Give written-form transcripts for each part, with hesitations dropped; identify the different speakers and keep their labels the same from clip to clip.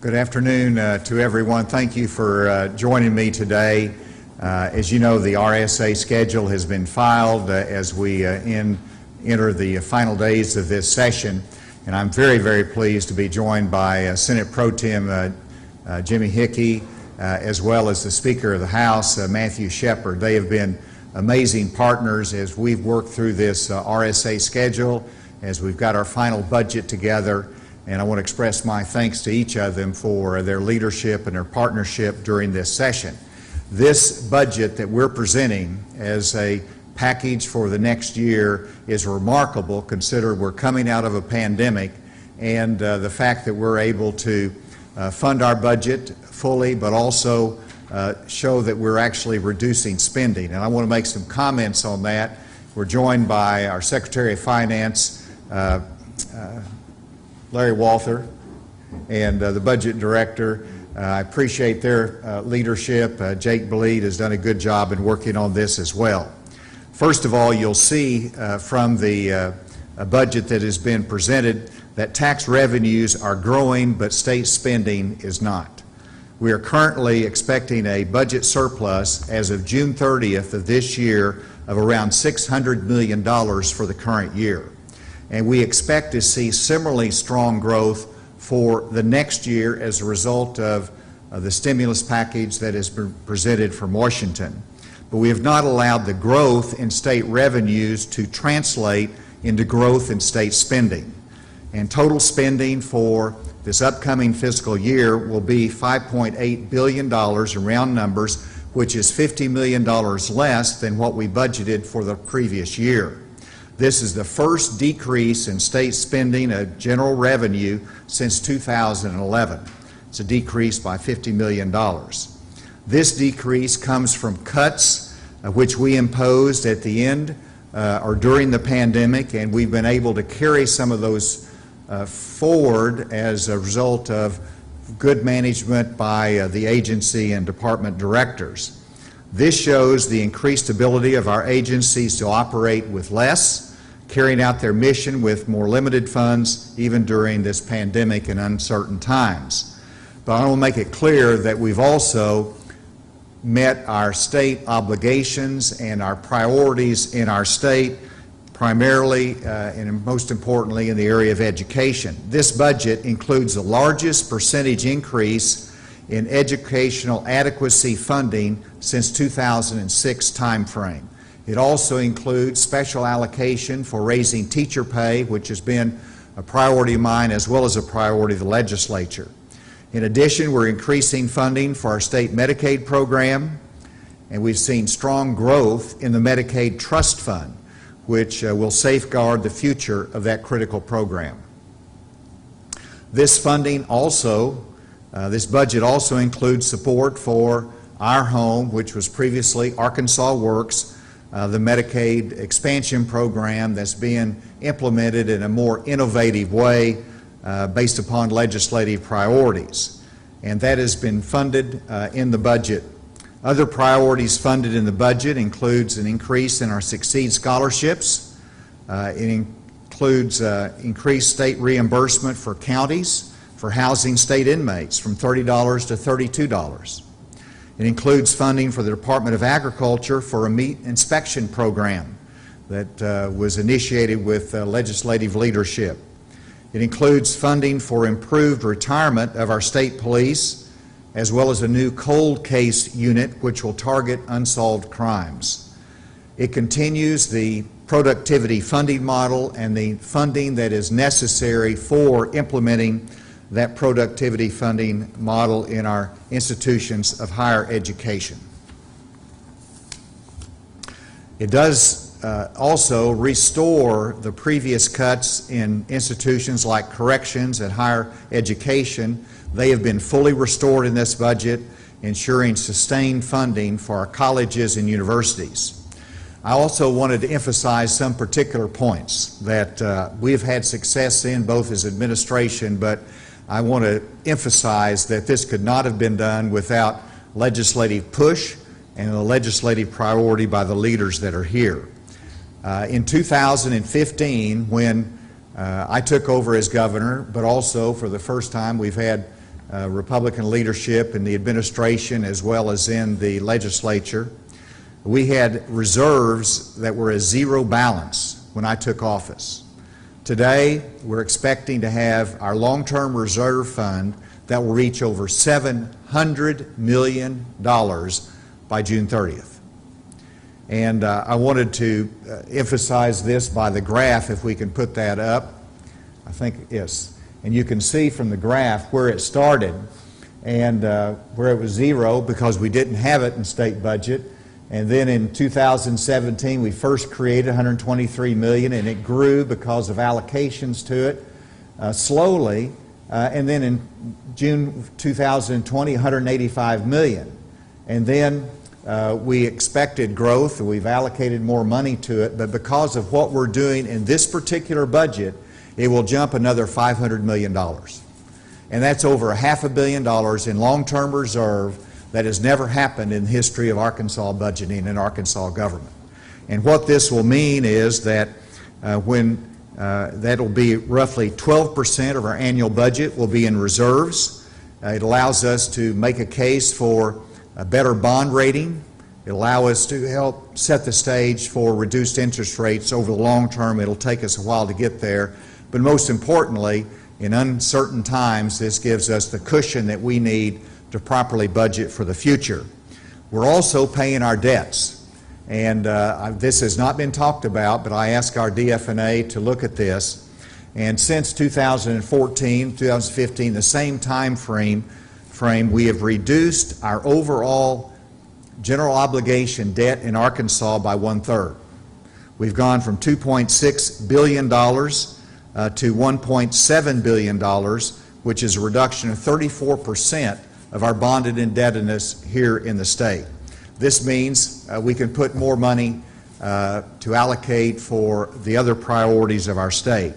Speaker 1: Good afternoon to everyone. Thank you for joining me today. As you know, the RSA schedule has been filed as we enter the final days of this session, and I'm very, very pleased to be joined by Senate Pro Tem Jimmy Hickey, as well as the Speaker of the House, Matthew Shepard. They have been amazing partners as we've worked through this RSA schedule, as we've got our final budget together. And I want to express my thanks to each of them for their leadership and their partnership during this session. This budget that we're presenting as a package for the next year is remarkable, considering we're coming out of a pandemic, and the fact that we're able to fund our budget fully, but also show that we're actually reducing spending. And I want to make some comments on that. We're joined by our Secretary of Finance, Larry Walther, and the Budget Director. I appreciate their leadership. Jake Bleed has done a good job in working on this as well. First of all, you'll see from the budget that has been presented that tax revenues are growing, but state spending is not. We are currently expecting a budget surplus as of June 30th of this year of around $600 million for the current year. And we expect to see similarly strong growth for the next year as a result of the stimulus package that has been presented from Washington. But we have not allowed the growth in state revenues to translate into growth in state spending. And total spending for this upcoming fiscal year will be $5.8 billion in round numbers, which is $50 million less than what we budgeted for the previous year. This is the first decrease in state spending of general revenue since 2011. It's a decrease by $50 million. This decrease comes from cuts which we imposed at the end or during the pandemic, and we've been able to carry some of those forward as a result of good management by the agency and department directors. This shows the increased ability of our agencies to operate with less, carrying out their mission with more limited funds, even during this pandemic and uncertain times. But I want to make it clear that we've also met our state obligations and our priorities in our state, primarily and most importantly in the area of education. This budget includes the largest percentage increase in educational adequacy funding since 2006 timeframe. It also includes special allocation for raising teacher pay, which has been a priority of mine as well as a priority of the legislature. In addition, we're increasing funding for our state Medicaid program, and we've seen strong growth in the Medicaid Trust Fund, which will safeguard the future of that critical program. This funding also this budget also includes support for Our Home, which was previously Arkansas Works, the Medicaid expansion program that's being implemented in a more innovative way based upon legislative priorities. And that has been funded in the budget. Other priorities funded in the budget includes an increase in our Succeed scholarships. It includes increased state reimbursement for counties for housing state inmates from $30 to $32. It includes funding for the Department of Agriculture for a meat inspection program that was initiated with legislative leadership. It includes funding for improved retirement of our state police, as well as a new cold case unit which will target unsolved crimes. It continues the productivity funding model and the funding that is necessary for implementing that productivity funding model in our institutions of higher education. It does also restore the previous cuts in institutions like corrections and higher education. They have been fully restored in this budget, ensuring sustained funding for our colleges and universities. I also wanted to emphasize some particular points that we've had success in both as administration, but I want to emphasize that this could not have been done without legislative push and a legislative priority by the leaders that are here. In 2015, when I took over as governor, but also for the first time we've had Republican leadership in the administration as well as in the legislature, we had reserves that were a zero balance when I took office. Today, we're expecting to have our long-term reserve fund that will reach over $700 million by June 30th. And I wanted to emphasize this by the graph, if we can put that up. I think, yes. And you can see from the graph where it started and where it was zero because we didn't have it in state budget. And then in 2017, we first created $123 million, and it grew because of allocations to it slowly. And then in June 2020, $185 million. And then we expected growth, and we've allocated more money to it. But because of what we're doing in this particular budget, it will jump another $500 million. And that's over $500 million in long-term reserve that has never happened in the history of Arkansas budgeting and Arkansas government. And what this will mean is that that'll be roughly 12% of our annual budget will be in reserves. It allows us to make a case for a better bond rating. It'll allow us to help set the stage for reduced interest rates over the long term. It'll take us a while to get there. But most importantly, in uncertain times, this gives us the cushion that we need to properly budget for the future. We're also paying our debts. And this has not been talked about, but I asked our DF&A to look at this. And since 2014, 2015, the same time frame, we have reduced our overall general obligation debt in Arkansas by 1/3. We've gone from $2.6 billion to $1.7 billion, which is a reduction of 34% of our bonded indebtedness here in the state. This means we can put more money to allocate for the other priorities of our state.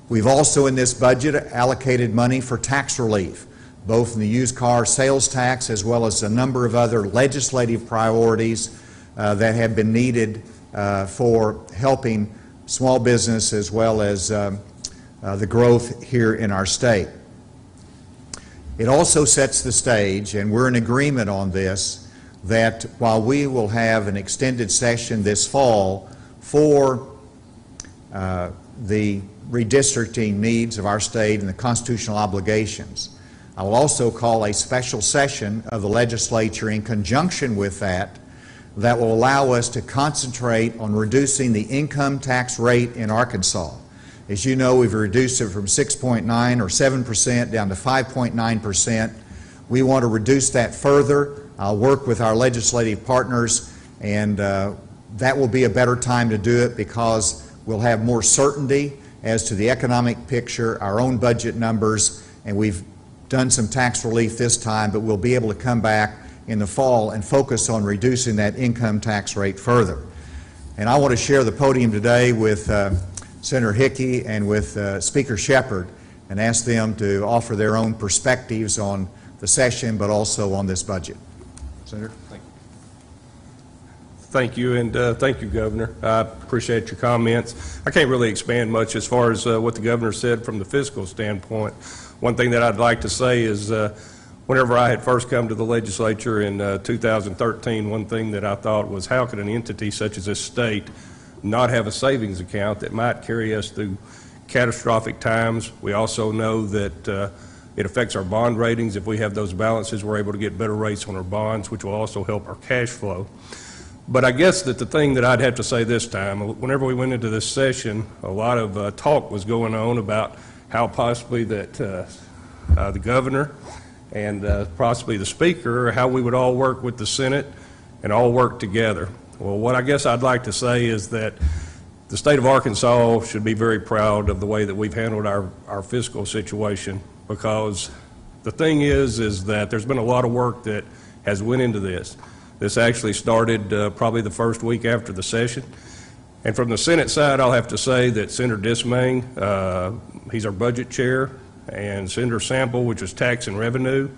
Speaker 1: We've also in this budget allocated money for tax relief, both in the used car sales tax as well as a number of other legislative priorities that have been needed for helping small business as well as the growth here in our state. It also sets the stage, and we're in agreement on this, that while we will have an extended session this fall for the redistricting needs of our state and the constitutional obligations, I will also call a special session of the legislature in conjunction with that will allow us to concentrate on reducing the income tax rate in Arkansas. As you know, we've reduced it from 6.9 or 7% down to 5.9%. We want to reduce that further. I'll work with our legislative partners, and that will be a better time to do it because we'll have more certainty as to the economic picture, our own budget numbers, and we've done some tax relief this time, but we'll be able to come back in the fall and focus on reducing that income tax rate further. And I want to share the podium today with Senator Hickey and with Speaker Shepherd and ask them to offer their own perspectives on the session but also on this budget. Senator? Thank you.
Speaker 2: Thank you, and thank you, Governor. I appreciate your comments. I can't really expand much as far as what the Governor said from the fiscal standpoint. One thing that I'd like to say is whenever I had first come to the legislature in 2013, one thing that I thought was how could an entity such as this state not have a savings account that might carry us through catastrophic times. We also know that it affects our bond ratings. If we have those balances, we're able to get better rates on our bonds, which will also help our cash flow. But I guess that the thing that I'd have to say this time, whenever we went into this session, a lot of talk was going on about how possibly that the governor and possibly the speaker, how we would all work with the Senate and all work together. Well, what I guess I'd like to say is that the state of Arkansas should be very proud of the way that we've handled our fiscal situation, because the thing is that there's been a lot of work that has went into this. This actually started probably the first week after the session. And from the Senate side, I'll have to say that Senator Dismang, he's our budget chair, and Senator Sample, which is tax and revenue,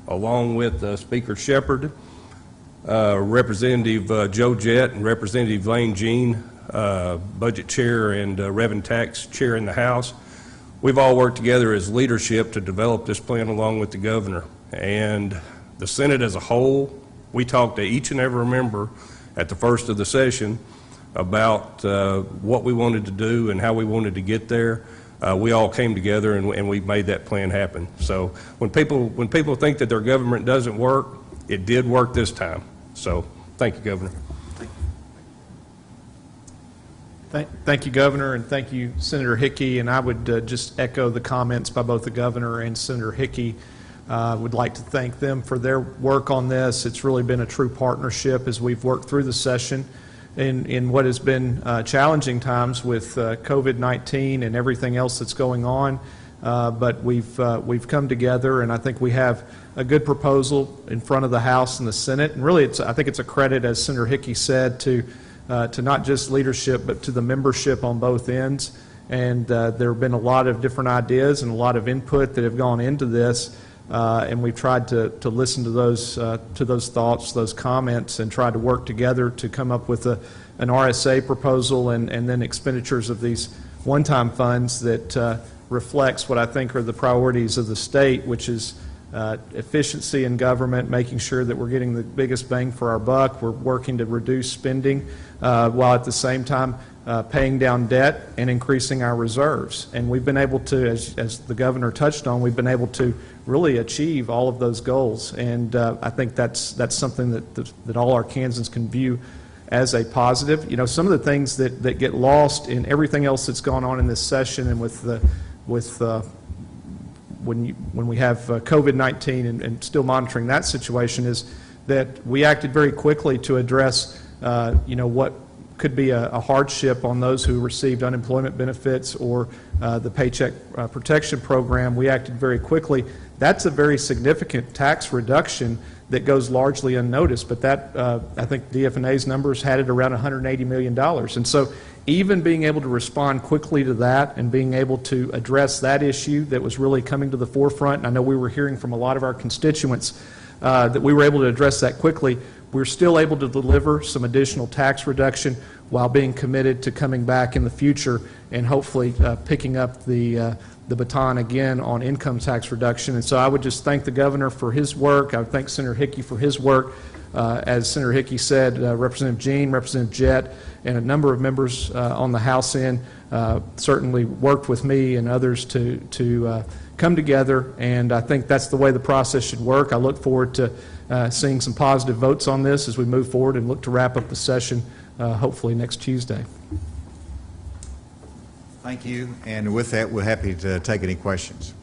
Speaker 2: along with Speaker Shepherd, Representative Joe Jett, and Representative Lane Jean, budget chair and rev and tax chair in the House. we've all worked together as leadership to develop this plan along with the governor. And the Senate as a whole, we talked to each and every member at the first of the session about what we wanted to do and how we wanted to get there. We all came together and we made that plan happen. So when people think that their government doesn't work, it did work this time. So thank you, Governor.
Speaker 3: Thank you, Governor, and thank you, Senator Hickey. And I would just echo the comments by both the Governor and Senator Hickey. Would like to thank them for their work on this. It's really been a true partnership as we've worked through the session in what has been challenging times with COVID-19 and everything else that's going on. But we've come together, and I think we have a good proposal in front of the House and the Senate. And really, I think it's a credit, as Senator Hickey said, to not just leadership, but to the membership on both ends. And there have been a lot of different ideas and a lot of input that have gone into this. And we've tried to listen to those thoughts, those comments, and try to work together to come up with an RSA proposal and then expenditures of these one-time funds that reflects what I think are the priorities of the state, which is efficiency in government, making sure that we're getting the biggest bang for our buck. We're working to reduce spending while at the same time paying down debt and increasing our reserves. And we've been able to, as the governor touched on, we've been able to really achieve all of those goals. And I think that's something that all Arkansans can view as a positive. You know, some of the things that get lost in everything else that's gone on in this session and when we have COVID-19 and still monitoring that situation is that we acted very quickly to address what could be a hardship on those who received unemployment benefits or the Paycheck Protection Program. We acted very quickly. That's a very significant tax reduction that goes largely unnoticed, but that I think DF&A's numbers had it around $180 million. And so even being able to respond quickly to that and being able to address that issue that was really coming to the forefront, and I know we were hearing from a lot of our constituents that we were able to address that quickly, we're still able to deliver some additional tax reduction while being committed to coming back in the future and hopefully picking up the baton again on income tax reduction. And so I would just thank the governor for his work. I would thank Senator Hickey for his work. As Senator Hickey said, Representative Jean, Representative Jett, and a number of members on the House end certainly worked with me and others to come together, and I think that's the way the process should work. I look forward to seeing some positive votes on this as we move forward and look to wrap up the session hopefully next Tuesday.
Speaker 1: Thank you. And with that, we're happy to take any questions.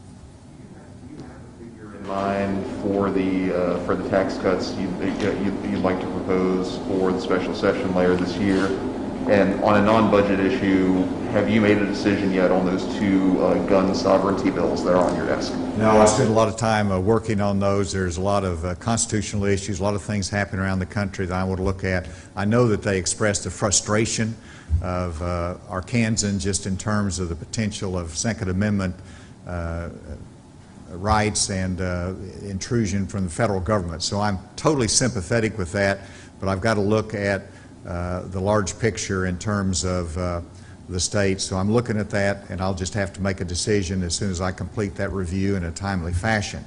Speaker 4: Do you have a figure in mind for the tax cuts you'd like to propose for the special session later this year? And on a non-budget issue, have you made a decision yet on those two gun sovereignty bills that are on your desk?
Speaker 1: No, I spent a lot of time working on those. There's a lot of constitutional issues, a lot of things happening around the country that I want to look at. I know that they expressed the frustration of Arkansans just in terms of the potential of Second Amendment rights and intrusion from the federal government. So I'm totally sympathetic with that, but I've got to look at the large picture in terms of the state. So I'm looking at that, and I'll just have to make a decision as soon as I complete that review in a timely fashion.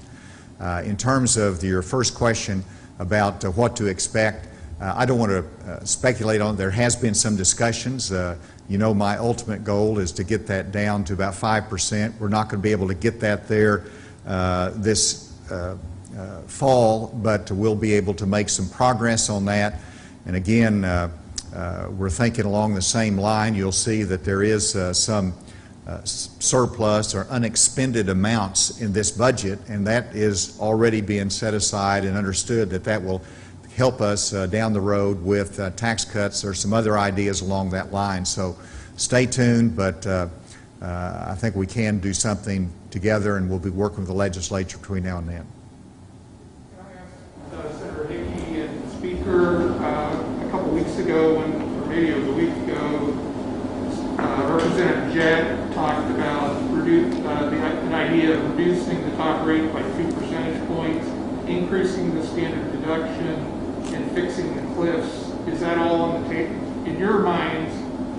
Speaker 1: In terms of your first question about what to expect, I don't want to speculate on it. There has been some discussions. You know, my ultimate goal is to get that down to about 5%. We're not going to be able to get that there this fall, but we'll be able to make some progress on that. And again, we're thinking along the same line. You'll see that there is some surplus or unexpended amounts in this budget, and that is already being set aside and understood that will help us down the road with tax cuts or some other ideas along that line. So stay tuned, but I think we can do something together, and we'll be working with the legislature between now and then.
Speaker 5: Can I ask Senator Hickey and Speaker, a couple weeks ago, or maybe it was a week ago, Representative Jett talked about an idea of reducing the top rate by 2 percentage points, increasing the standard deduction, and fixing the cliffs. Is that all on the table? In your minds,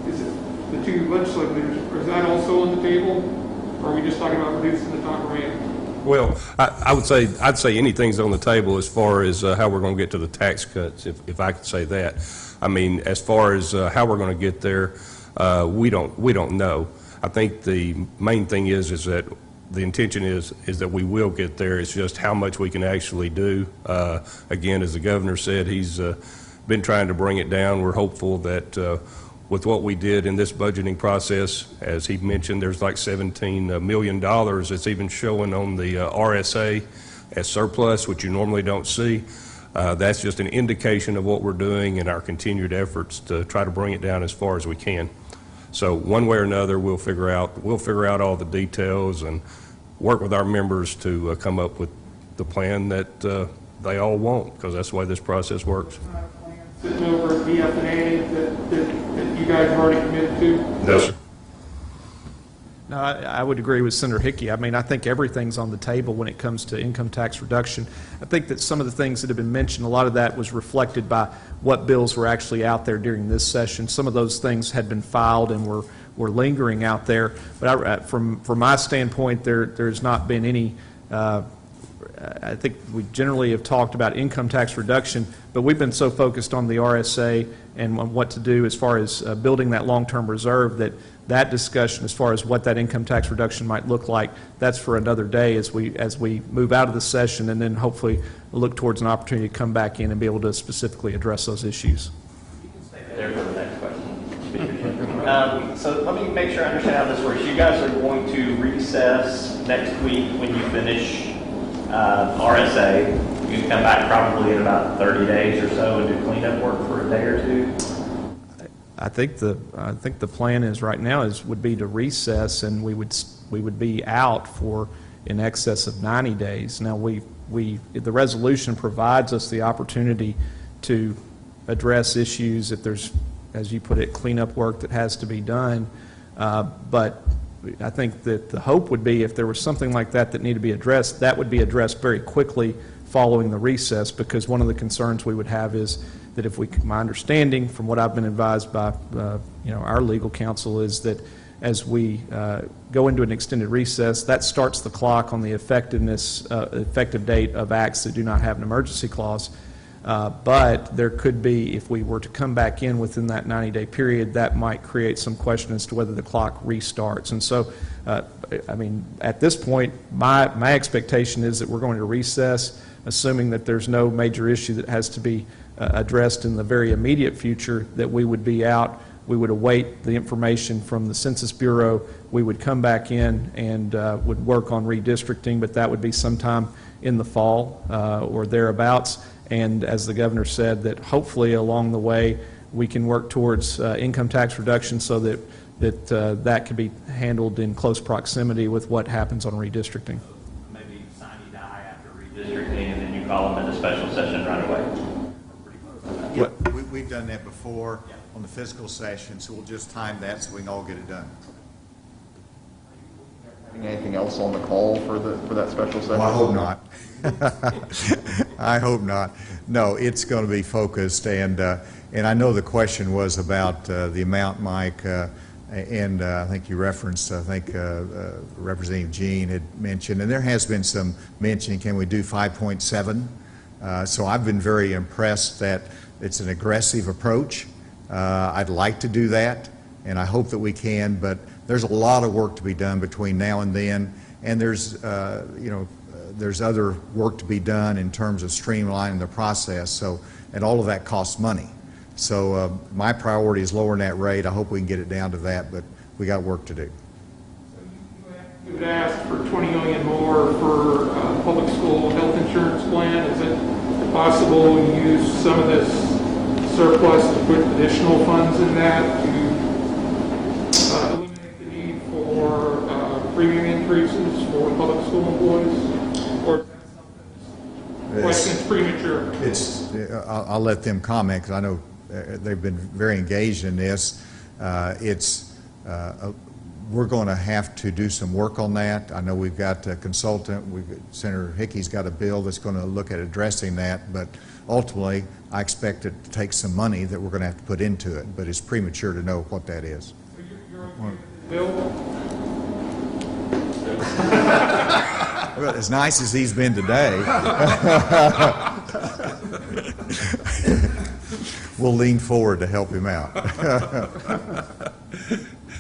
Speaker 5: is it the two legislators, is that also on the table? Or are we just talking about reducing the top rate?
Speaker 2: Well, I'd say anything's on the table as far as how we're going to get to the tax cuts, if I could say that. I mean, as far as how we're going to get there, we don't know. I think the main thing is that the intention is that we will get there. It's just how much we can actually do. Again, as the governor said, he's been trying to bring it down. We're hopeful that with what we did in this budgeting process, as he mentioned, there's like $17 million that's even showing on the RSA as surplus, which you normally don't see. That's just an indication of what we're doing and our continued efforts to try to bring it down as far as we can. So one way or another, we'll figure out all the details and work with our members to come up with the plan that they all want, because that's the way this process works.
Speaker 5: Sitting over at BF&A that you guys have already committed to?
Speaker 2: No, sir.
Speaker 3: No, I would agree with Senator Hickey. I mean, I think everything's on the table when it comes to income tax reduction. I think that some of the things that have been mentioned, a lot of that was reflected by what bills were actually out there during this session. Some of those things had been filed and were lingering out there. But from my standpoint, there's not been any I think we generally have talked about income tax reduction, but we've been so focused on the RSA and on what to do as far as building that long-term reserve that discussion as far as what that income tax reduction might look like, that's for another day as we move out of the session and then hopefully look towards an opportunity to come back in and be able to specifically address those issues.
Speaker 6: You can stay there for the next question. So let me make sure I understand how this works. You guys are going to recess next week when you finish RSA. You can come back probably in about 30 days or so and do cleanup work for a day or two.
Speaker 3: I think the plan is right now would be to recess, and we would be out for in excess of 90 days. Now the resolution provides us the opportunity to address issues if there's, as you put it, cleanup work that has to be done. But I think that the hope would be if there was something like that needed to be addressed, that would be addressed very quickly following the recess, because one of the concerns we would have is that if my understanding from what I've been advised by our legal counsel is that as we go into an extended recess, that starts the clock on the effective date of acts that do not have an emergency clause. But there could be, if we were to come back in within that 90-day period, that might create some question as to whether the clock restarts. And so, I mean, at this point, my expectation is that we're going to recess, assuming that there's no major issue that has to be addressed in the very immediate future, that we would be out. We would await the information from the Census Bureau. We would come back in and would work on redistricting, but that would be sometime in the fall or thereabouts. And as the governor said, that hopefully along the way we can work towards income tax reduction so that can be handled in close proximity with what happens on redistricting.
Speaker 6: Maybe sign and die after redistricting, and then you call them in a special session right away.
Speaker 1: We've done that before on the fiscal session, so we'll just time that so we can all get it done.
Speaker 4: Anything else on the call for that special session?
Speaker 1: Well, I hope not. I hope not. No, it's going to be focused, and I know the question was about the amount, Mike, and I think you referenced, Representative Jean had mentioned, and there has been some mentioning, can we do 5.7? So I've been very impressed that it's an aggressive approach. I'd like to do that, and I hope that we can, but there's a lot of work to be done between now and then, and there's other work to be done in terms of streamlining the process, so, and all of that costs money. So my priority is lowering that rate. I hope we can get it down to that, but we got work to do.
Speaker 5: You would ask for $20 million more for public school health insurance plan. Is it possible to use some of this surplus to put additional funds in that to eliminate the need for premium increases for public school employees? Or question's premature?
Speaker 1: I'll let them comment, because I know they've been very engaged in this. We're going to have to do some work on that. I know we've got a consultant. Senator Hickey's got a bill that's going to look at addressing that, but ultimately I expect it to take some money that we're going to have to put into it, but it's premature to know what that is.
Speaker 5: So you're okay with the bill?
Speaker 1: Well, as nice as he's been today, we'll lean forward to help him out.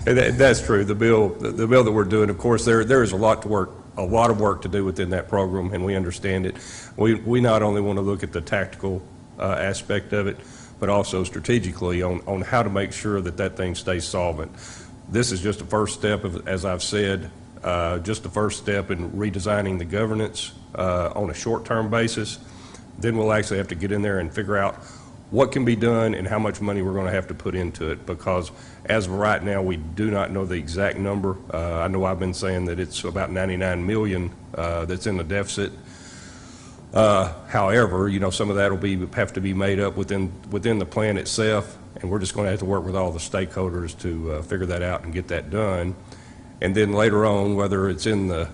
Speaker 2: And that's true. The bill that we're doing, of course, there is a lot of work to do within that program, and we understand it. We not only want to look at the tactical aspect of it, but also strategically on how to make sure that thing stays solvent. This is just the first step, as I've said, just the first step in redesigning the governance on a short-term basis. Then we'll actually have to get in there and figure out what can be done and how much money we're going to have to put into it, because as of right now, we do not know the exact number. I know I've been saying that it's about 99 million that's in the deficit. However, some of that will have to be made up within the plan itself, and we're just going to have to work with all the stakeholders to figure that out and get that done. And then later on, whether it's in the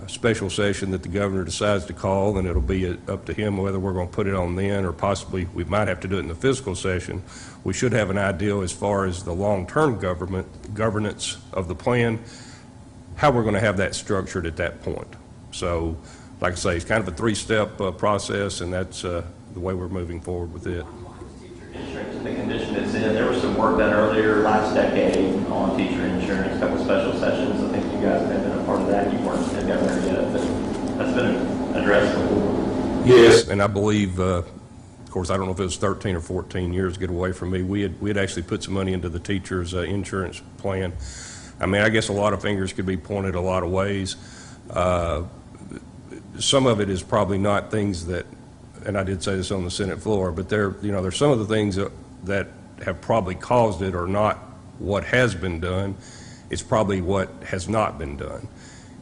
Speaker 2: special session that the governor decides to call, then it'll be up to him whether we're going to put it on then, or possibly we might have to do it in the fiscal session. We should have an idea as far as the long-term governance of the plan, how we're going to have that structured at that point. So, like I say, it's kind of a three-step process, and that's the way we're moving forward with it.
Speaker 6: Teacher insurance and the condition it's in, there was some work done earlier last decade on teacher insurance, a couple of special sessions. I think you guys have been a part of that. You weren't the governor yet, but that's been addressed before.
Speaker 2: Yes, and I believe, of course, I don't know if it was 13 or 14 years, get away from me. We had actually put some money into the teachers' insurance plan. I mean, I guess a lot of fingers could be pointed a lot of ways. Some of it is probably not things that, and I did say this on the Senate floor, but there's some of the things that have probably caused it are not what has been done. It's probably what has not been done.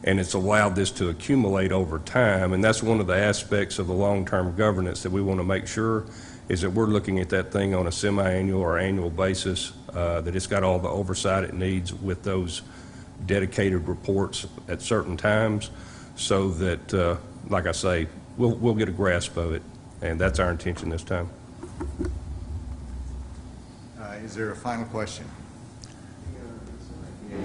Speaker 2: And it's allowed this to accumulate over time, and that's one of the aspects of the long-term governance that we want to make sure is that we're looking at that thing on a semi-annual or annual basis, that it's got all the oversight it needs with those dedicated reports at certain times, so that, like I say, we'll get a grasp of it, and that's our intention this time.
Speaker 1: Is there a final question?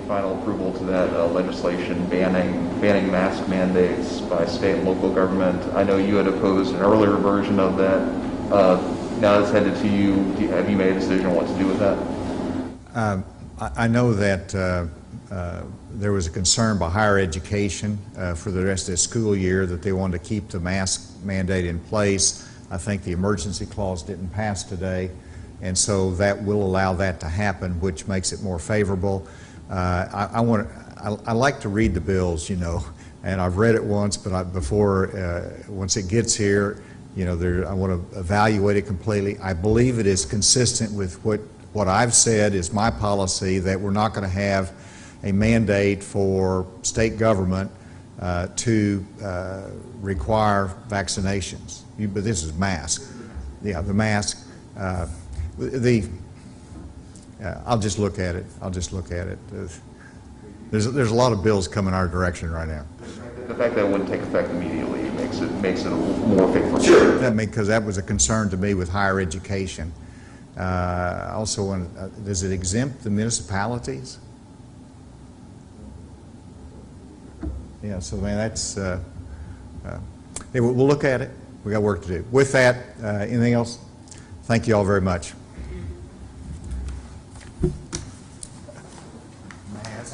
Speaker 4: Final approval to that legislation banning mask mandates by state and local government. I know you had opposed an earlier version of that. Now it's headed to you. Have you made a decision on what to do with that?
Speaker 1: I know that there was a concern by higher education for the rest of the school year that they wanted to keep the mask mandate in place. I think the emergency clause didn't pass today, and so that will allow that to happen, which makes it more favorable. I like to read the bills, and I've read it once, but once it gets here, I want to evaluate it completely. I believe it is consistent with what I've said is my policy, that we're not going to have a mandate for state government to require vaccinations. But this is mask. Yeah, the mask. I'll just look at it. There's a lot of bills coming our direction right now.
Speaker 4: The fact that it wouldn't take effect immediately makes it a more favorable. Sure.
Speaker 1: Because that was a concern to me with higher education. Also, does it exempt the municipalities? Yeah, so man, that's. We'll look at it. We got work to do. With that, anything else? Thank you all very much. Man,